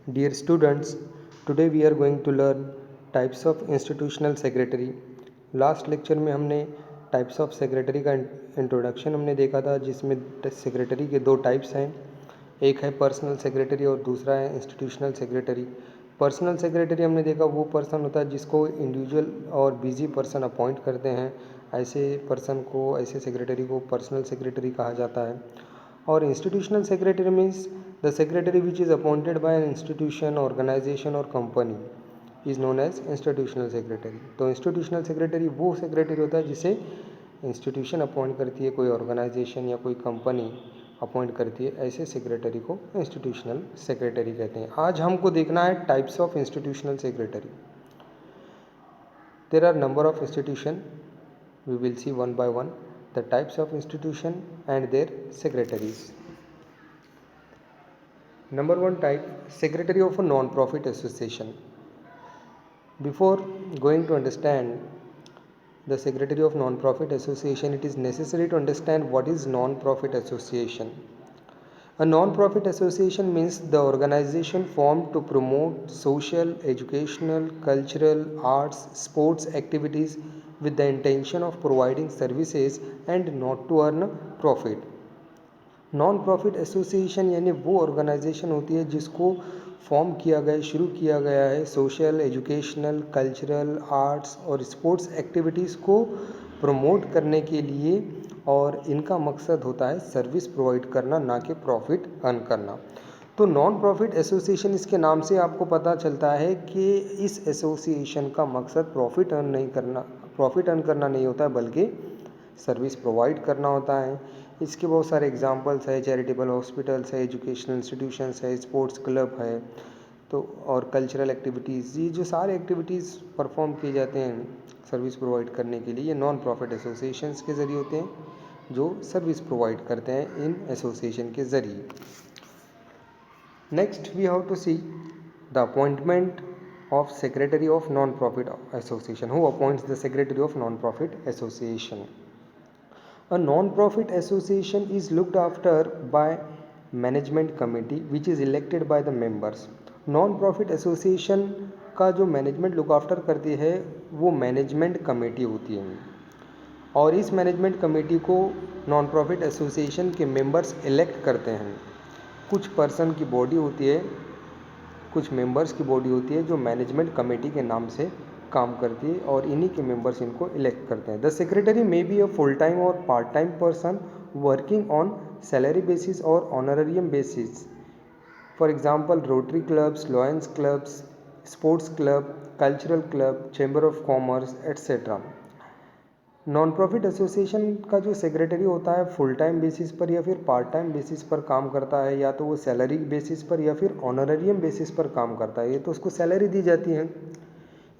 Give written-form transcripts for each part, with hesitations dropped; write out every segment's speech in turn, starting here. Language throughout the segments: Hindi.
Dear students, today we are going to learn types of institutional secretary. Last lecture में हमने टाइप्स ऑफ सेक्रेटरी का इंट्रोडक्शन हमने देखा था, जिसमें सेक्रेटरी के दो टाइप्स हैं। एक है पर्सनल सेक्रेटरी और दूसरा है इंस्टीट्यूशनल सेक्रेटरी। पर्सनल सेक्रेटरी हमने देखा वो पर्सन होता है जिसको इंडिविजुअल और बिजी पर्सन अपॉइंट करते हैं। ऐसे पर्सन को, ऐसे सेक्रेटरी को पर्सनल सेक्रेटरी कहा जाता है। और institutional secretary means the secretary which is appointed by an institution, organisation और company is known as institutional secretary. तो इंस्टीट्यूशनल सेक्रेटरी वो सेक्रेटरी होता है जिसे इंस्टीट्यूशन अपॉइंट करती है, कोई ऑर्गेनाइजेशन या कोई कंपनी अपॉइंट करती है। ऐसे सेक्रेटरी को इंस्टीट्यूशनल सेक्रेटरी कहते हैं। आज हमको देखना है types of institutional secretary. There are number of institution, we will see one by one the types of institution and their secretaries. Number one type, secretary of a non-profit association. Before going to understand the secretary of non-profit association, it is necessary to understand what is non-profit association. A non-profit association means the organization formed to promote social, educational, cultural, arts, sports activities with the intention of providing services and not to earn profit. Non profit association यानी वो ऑर्गेनाइजेशन होती है जिसको फॉर्म किया गया, शुरू किया गया है सोशल, एजुकेशनल, कल्चरल, आर्ट्स और स्पोर्ट्स एक्टिविटीज़ को प्रमोट करने के लिए, और इनका मकसद होता है सर्विस प्रोवाइड करना, ना कि प्रॉफिट अर्न करना। तो नॉन प्रॉफिट एसोसिएशन, इसके नाम से आपको पता चलता है कि इस एसोसिएशन का मकसद प्रॉफिट अर्न करना नहीं होता है, बल्कि सर्विस प्रोवाइड करना होता है। इसके बहुत सारे एग्जांपल्स है, चैरिटेबल हॉस्पिटल्स है, एजुकेशनल इंस्टीट्यूशंस है, स्पोर्ट्स क्लब है, तो और कल्चरल एक्टिविटीज़, ये जो सारे एक्टिविटीज़ परफॉर्म किए जाते हैं सर्विस प्रोवाइड करने के लिए, ये नॉन प्रॉफिट एसोसिएशंस के ज़रिए होते हैं जो सर्विस प्रोवाइड करते हैं इन एसोसिएशन के ज़रिए। Next we have to see the appointment of secretary of non-profit association. Who appoints the secretary of non-profit association? A non-profit association is looked after by management committee which is elected by the members. non-profit association का जो मैनेजमेंट लुक आफ्टर करती है वो मैनेजमेंट कमेटी होती है, और इस मैनेजमेंट कमेटी को नॉन प्रॉफिट एसोसिएशन के मेंबर्स इलेक्ट करते हैं। कुछ पर्सन की बॉडी होती है, कुछ मेंबर्स की बॉडी होती है जो मैनेजमेंट कमेटी के नाम से काम करती है, और इन्हीं के मेंबर्स इनको इलेक्ट करते हैं। The secretary may be a full time और part time person working on salary basis और honorarium basis. For example Rotary clubs, Lions clubs, sports club, cultural club, chamber of commerce etcetera. Non profit association का जो सेक्रेटरी होता है फुल टाइम बेसिस पर या फिर पार्ट टाइम बेसिस पर काम करता है, या तो वो सैलरी बेसिस पर या फिर ऑनरेरियम बेसिस पर काम करता है। ये तो उसको सैलरी दी जाती है,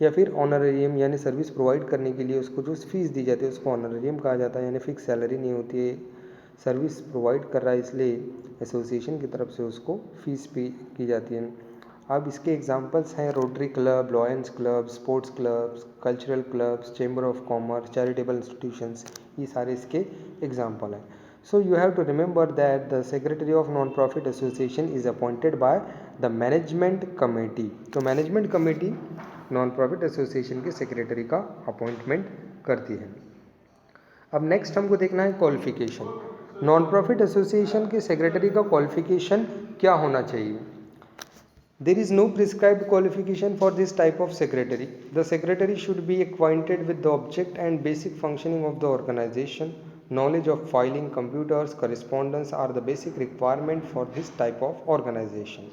या फिर ऑनरेरियम यानी सर्विस प्रोवाइड करने के लिए उसको जो फीस दी जाती है उसको ऑनरेरियम कहा जाता है, यानी फिक्स सैलरी नहीं होती है। सर्विस प्रोवाइड कर रहा है इसलिए एसोसिएशन की तरफ से उसको फीस पे की जाती है। अब इसके एग्जांपल्स हैं Rotary club, Lions club, sports clubs, cultural clubs, chamber of commerce, charitable institutions, ये सारे इसके एग्जांपल हैं। So you have to remember that the secretary of non profit association is appointed by the management committee. तो management committee non profit association के सेक्रेटरी का अपॉइंटमेंट करती है। अब नेक्स्ट हमको देखना है क्वालिफिकेशन। नॉन प्रॉफिट एसोसिएशन के सेक्रेटरी का क्वालिफिकेशन क्या होना चाहिए? There is no prescribed qualification for this type of secretary. The secretary should be acquainted with the object and basic functioning of the organization. Knowledge of filing, computers, correspondence are the basic requirement for this type of organization.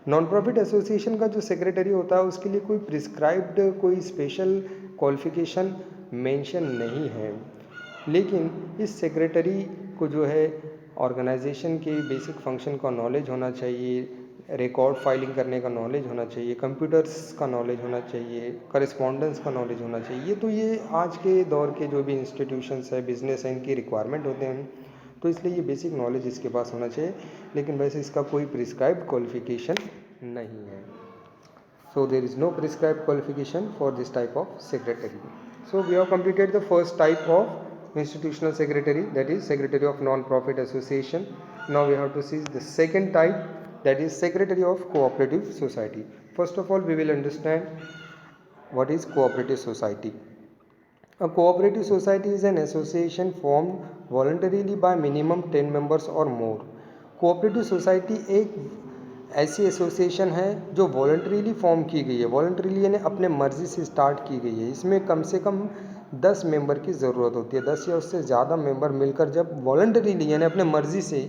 Non profit association का जो सेक्रेटरी होता है उसके लिए कोई प्रिस्क्राइब्ड, कोई स्पेशल क्वालिफिकेशन मेंशन नहीं है, लेकिन इस सेक्रेटरी को जो है ऑर्गेनाइजेशन के बेसिक फंक्शन का नॉलेज होना चाहिए, रिकॉर्ड फाइलिंग करने का नॉलेज होना चाहिए, कंप्यूटर्स का नॉलेज होना चाहिए, करस्पॉन्डेंस का नॉलेज होना चाहिए। तो ये आज के दौर के जो भी इंस्टीट्यूशंस है, बिजनेस है, इनकी रिक्वायरमेंट होते हैं, तो इसलिए ये बेसिक नॉलेज इसके पास होना चाहिए, लेकिन वैसे इसका कोई प्रिस्क्राइब्ड क्वालिफिकेशन नहीं है। So there is no prescribed qualification for this type of secretary. So we have completed the first type of institutional secretary, that is secretary of non-profit association. Now we have to see the second type, that is secretary of cooperative society. First of all, we will understand what is cooperative society. A cooperative society is an association formed voluntarily by minimum 10 members or more. Cooperative society एक ऐसी एसोसिएशन है जो वॉलंटरीली फॉर्म की गई है, वॉलंटरीली यानी अपने मर्जी से स्टार्ट की गई है। इसमें कम से कम 10 मेंबर की ज़रूरत होती है। 10 या उससे ज़्यादा मेंबर मिलकर जब वॉलंटरीली यानी अपने मर्जी से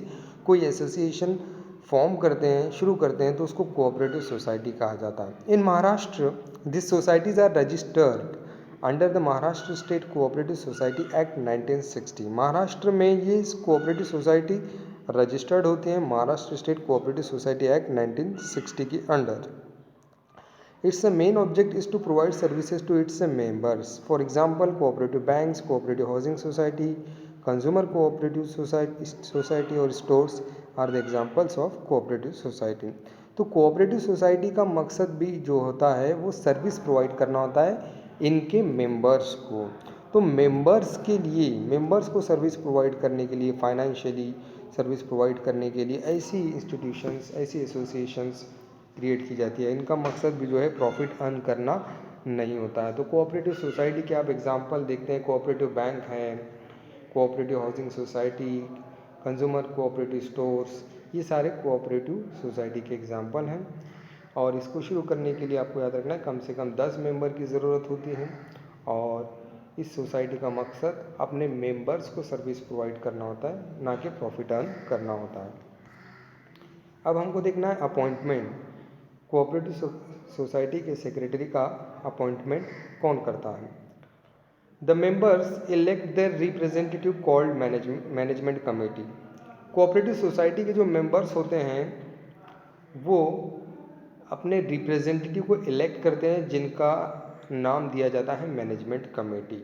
कोई एसोसिएशन फॉर्म करते हैं, शुरू करते हैं, तो उसको कोऑपरेटिव सोसाइटी कहा जाता है। In Maharashtra this societies are registered under the Maharashtra state cooperative society act 1960। Maharashtra में ये कोऑपरेटिव सोसाइटी रजिस्टर्ड होते हैं Maharashtra state cooperative society act 1960 के under. Its main object is to provide services to its members. For example cooperative banks, cooperative housing society, consumer cooperative society और stores are the examples of cooperative society. तो कोऑपरेटिव सोसाइटी का मकसद भी जो होता है वो सर्विस प्रोवाइड करना होता है इनके मेंबर्स को। तो मेंबर्स के लिए, मेंबर्स को सर्विस प्रोवाइड करने के लिए, फाइनेंशियली सर्विस प्रोवाइड करने के लिए ऐसी इंस्टीट्यूशंस, ऐसी एसोसिएशंस क्रिएट की जाती है। इनका मकसद भी जो है प्रॉफिट अर्न करना नहीं होता है। तो कोऑपरेटिव सोसाइटी के आप एग्जांपल देखते हैं, कोऑपरेटिव बैंक हैं, cooperative housing society, consumer cooperative stores, ये सारे कोऑपरेटिव सोसाइटी के एग्जांपल हैं। और इसको शुरू करने के लिए आपको याद रखना है कम से कम 10 मेंबर की ज़रूरत होती है और इस सोसाइटी का मकसद अपने मेंबर्स को सर्विस प्रोवाइड करना होता है, ना कि प्रॉफिट अर्न करना होता है। अब हमको देखना है अपॉइंटमेंट। कोऑपरेटिव सोसाइटी के सेक्रेटरी का अपॉइंटमेंट कौन करता है? The members elect their representative called management committee. Cooperative society के जो मेंबर्स होते हैं वो अपने रिप्रेजेंटेटिव को इलेक्ट करते हैं जिनका नाम दिया जाता है मैनेजमेंट कमेटी।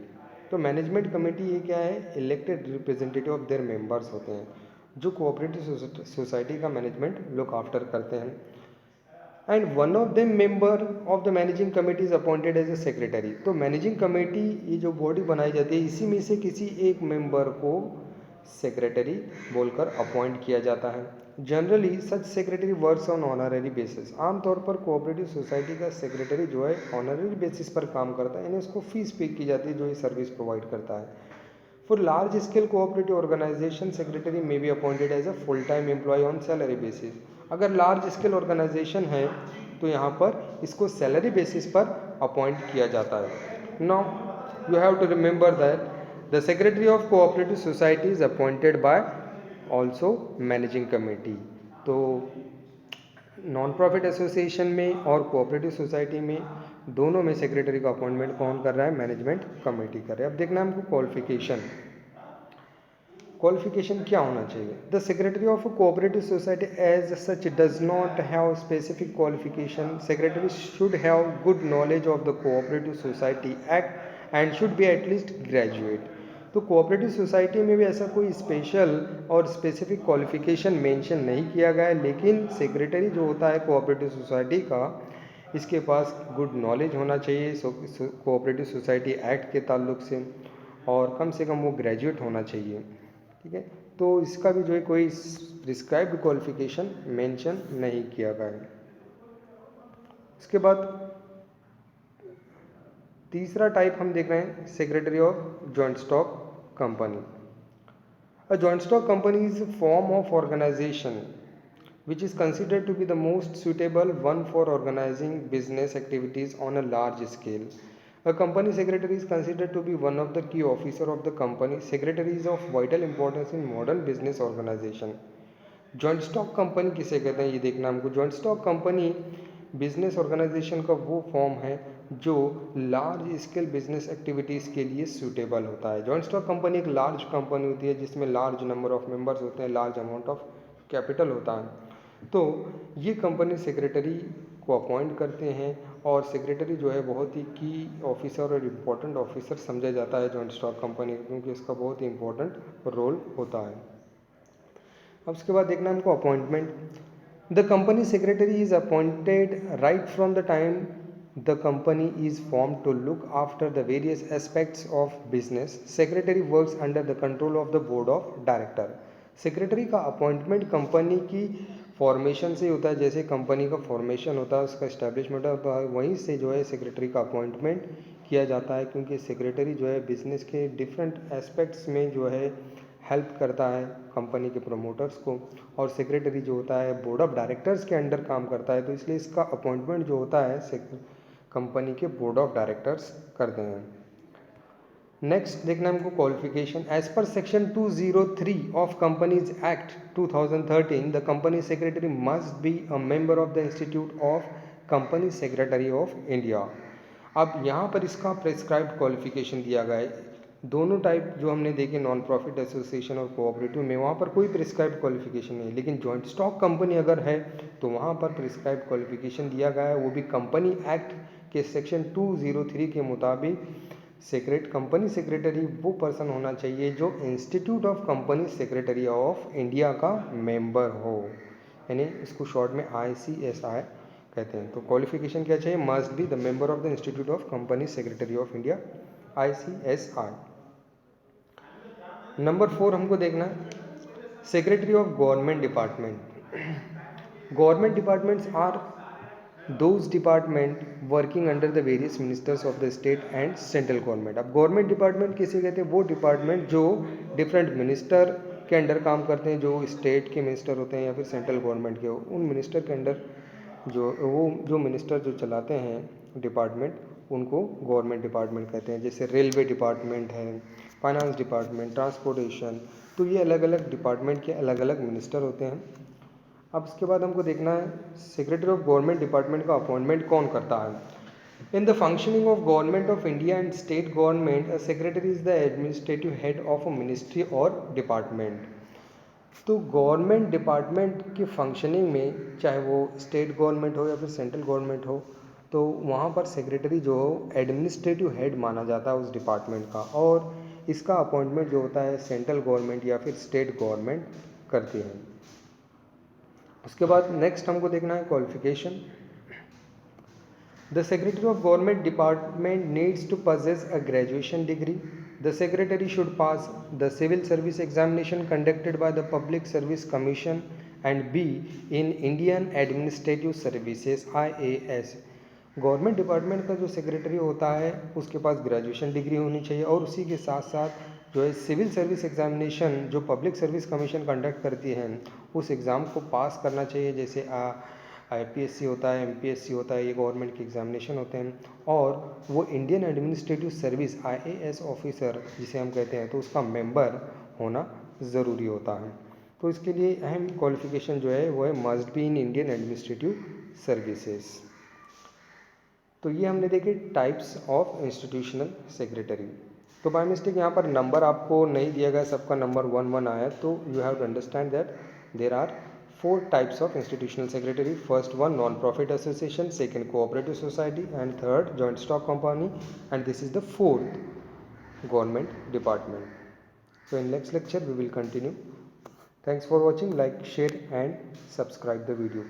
तो मैनेजमेंट कमेटी ये क्या है? Elected representative of their members होते हैं जो कोऑपरेटिव सोसाइटी का मैनेजमेंट लुक आफ्टर करते हैं। And one of them member of the managing committee is appointed as a secretary. तो मैनेजिंग कमेटी ये जो बॉडी बनाई जाती है इसी में से किसी एक मेंबर को सेक्रेटरी बोलकर अपॉइंट किया जाता है। Generally such secretary works on honorary basis. आमतौर पर कोऑपरेटिव सोसाइटी का सेक्रेटरी जो है ऑनररी बेसिस पर काम करता है, यानी उसको फीस पे की जाती है जो ये सर्विस प्रोवाइड करता है। For large scale cooperative organisation secretary may be appointed as a full time employ on salary basis. अगर लार्ज स्केल ऑर्गेनाइजेशन है तो यहाँ पर इसको सैलरी बेसिस पर अपॉइंट किया जाता है। Now you have to remember that the secretary of cooperative society is appointed by also managing committee. तो नॉन प्रॉफिट एसोसिएशन में और कोऑपरेटिव सोसाइटी में दोनों में सेक्रेटरी का अपॉइंटमेंट कौन कर रहा है? मैनेजमेंट कमेटी कर रहा है। अब देखना है हमको क्वालिफिकेशन। क्वालिफिकेशन क्या होना चाहिए? The secretary of cooperative society as such does not have specific qualification. Secretary should have good knowledge of the cooperative society act and should be at least graduate. तो कोऑपरेटिव सोसाइटी में भी ऐसा कोई स्पेशल और स्पेसिफिक क्वालिफिकेशन मेंशन नहीं किया गया है, लेकिन सेक्रेटरी जो होता है कोऑपरेटिव सोसाइटी का इसके पास गुड नॉलेज होना चाहिए कोऑपरेटिव सोसाइटी एक्ट के ताल्लुक से और कम से कम वो ग्रेजुएट होना चाहिए। ठीक है, तो इसका भी जो है कोई प्रिस्क्राइब्ड क्वालिफिकेशन मेंशन नहीं किया गया है। इसके बाद तीसरा टाइप हम देख रहे हैं secretary of joint stock company. A joint stock company is form of organisation which is considered to be the most suitable one for organizing business activities on a large scale. A company secretary is considered to be one of the key officer of the company. Secretary is of vital importance in modern business organization. Joint stock company किसे कहते हैं ये देखना हमको। Joint stock company business organisation का वो फॉर्म है जो लार्ज स्केल बिजनेस एक्टिविटीज़ के लिए सूटेबल होता है। जॉइंट स्टॉक कंपनी एक लार्ज कंपनी होती है जिसमें लार्ज नंबर ऑफ मेंबर्स होते हैं, लार्ज अमाउंट ऑफ कैपिटल होता है। तो ये कंपनी सेक्रेटरी को अपॉइंट करते हैं और सेक्रेटरी जो है बहुत ही की ऑफिसर और इम्पोर्टेंट ऑफिसर समझा जाता है जॉइंट स्टॉक कंपनी, क्योंकि इसका बहुत ही इम्पोर्टेंट रोल होता है। अब उसके बाद देखना हमको appointment. The company secretary is appointed right from the time the company is form to look after the various aspects of business. Secretary works under the control of the board of director. Secretary का अपॉइंटमेंट कंपनी की फॉर्मेशन से होता है, जैसे कंपनी का फॉर्मेशन होता है, उसका इस्टेब्लिशमेंट होता है, वहीं से जो है सेक्रेटरी का अपॉइंटमेंट किया जाता है, क्योंकि सेक्रेटरी जो है बिजनेस के डिफरेंट एस्पेक्ट्स में जो है हेल्प करता है कंपनी के प्रमोटर्स को, और सेक्रेटरी जो होता है बोर्ड ऑफ डायरेक्टर्स के अंडर काम करता है, तो इसलिए इसका अपॉइंटमेंट जो होता है कंपनी के बोर्ड ऑफ डायरेक्टर्स करते हैं। नेक्स्ट देखना हमको qualification. As per section 203 of companies act 2013 the company secretary must be a member of the institute of company secretary of India. अब यहाँ पर इसका प्रेस्क्राइब्ड क्वालिफिकेशन दिया गया है। दोनों टाइप जो हमने देखे नॉन प्रॉफिट एसोसिएशन और कोऑपरेटिव में, वहाँ पर कोई प्रिस्क्राइब्ड क्वालिफिकेशन नहीं है, लेकिन जॉइंट स्टॉक कंपनी अगर है तो वहाँ पर प्रिस्क्राइब्ड क्वालिफिकेशन दिया गया है, वो भी कंपनी एक्ट के सेक्शन 203 के मुताबिक कंपनी सेक्रेटरी वो पर्सन होना चाहिए जो institute of company secretary of India का मेंबर हो, यानी इसको शॉर्ट में ICSI कहते हैं। तो क्वालिफिकेशन क्या चाहिए? Must be the member of the institute of company secretary of India, ICSI। Number 4 हमको देखना है secretary of government department. Government departments are those department working under the various ministers of the state and central government। अब गवर्नमेंट डिपार्टमेंट किसे कहते हैं? वो डिपार्टमेंट जो डिफरेंट मिनिस्टर के अंडर काम करते हैं, जो स्टेट के मिनिस्टर होते हैं या फिर सेंट्रल गवर्नमेंट के, उन मिनिस्टर के अंडर जो मिनिस्टर जो चलाते हैं डिपार्टमेंट, उनको गवर्नमेंट डिपार्टमेंट कहते हैं। जैसे रेलवे डिपार्टमेंट है, फाइनेंस डिपार्टमेंट, ट्रांसपोर्टेशन, तो ये अलग अलग डिपार्टमेंट के अलग अलग मिनिस्टर होते हैं। अब इसके बाद हमको देखना है सेक्रेटरी ऑफ गवर्नमेंट डिपार्टमेंट का अपॉइंटमेंट कौन करता है। In the functioning of government of India and state government, a secretary is the administrative head of a ministry और डिपार्टमेंट। तो गवर्नमेंट डिपार्टमेंट की फंक्शनिंग में, चाहे वो स्टेट गवर्नमेंट हो या फिर सेंट्रल गवर्नमेंट हो, तो वहाँ पर सेक्रेटरी जो हो एडमिनिस्ट्रेटिव हेड माना जाता है उस डिपार्टमेंट का, और इसका अपॉइंटमेंट जो होता है सेंट्रल गवर्नमेंट या फिर स्टेट गवर्नमेंट करती है। उसके बाद नेक्स्ट हमको देखना है qualification. The secretary of government department needs to possess a graduation degree. The secretary should pass the civil service examination conducted by the Public Service Commission and be in Indian Administrative Services IAS। Government department का जो सेक्रेटरी होता है उसके पास ग्रेजुएशन डिग्री होनी चाहिए, और उसी के साथ साथ जो है सिविल सर्विस एग्जामिनेशन जो पब्लिक सर्विस कमीशन कंडक्ट करती है उस एग्ज़ाम को पास करना चाहिए। जैसे IPSC होता है, MPSC होता है, ये गवर्नमेंट के एग्जामिनेशन होते हैं, और वो Indian administrative service IAS officer जिसे हम कहते हैं, तो उसका मेंबर होना ज़रूरी होता है। तो इसके लिए अहम क्वालिफिकेशन जो है वो है must be in Indian administrative services. तो ये हमने देखे टाइप्स ऑफ इंस्टीट्यूशनल सेक्रेटरी। तो बाय मिस्टेक यहाँ पर नंबर आपको नहीं दिया गया, सबका नंबर 1-1 आया, तो you have to understand that there are 4 types of institutional secretary. First one non profit association, second cooperative society, and third joint stock company, and this is the fourth government department. So in next lecture we will continue. Thanks for watching. Like, share and subscribe the video.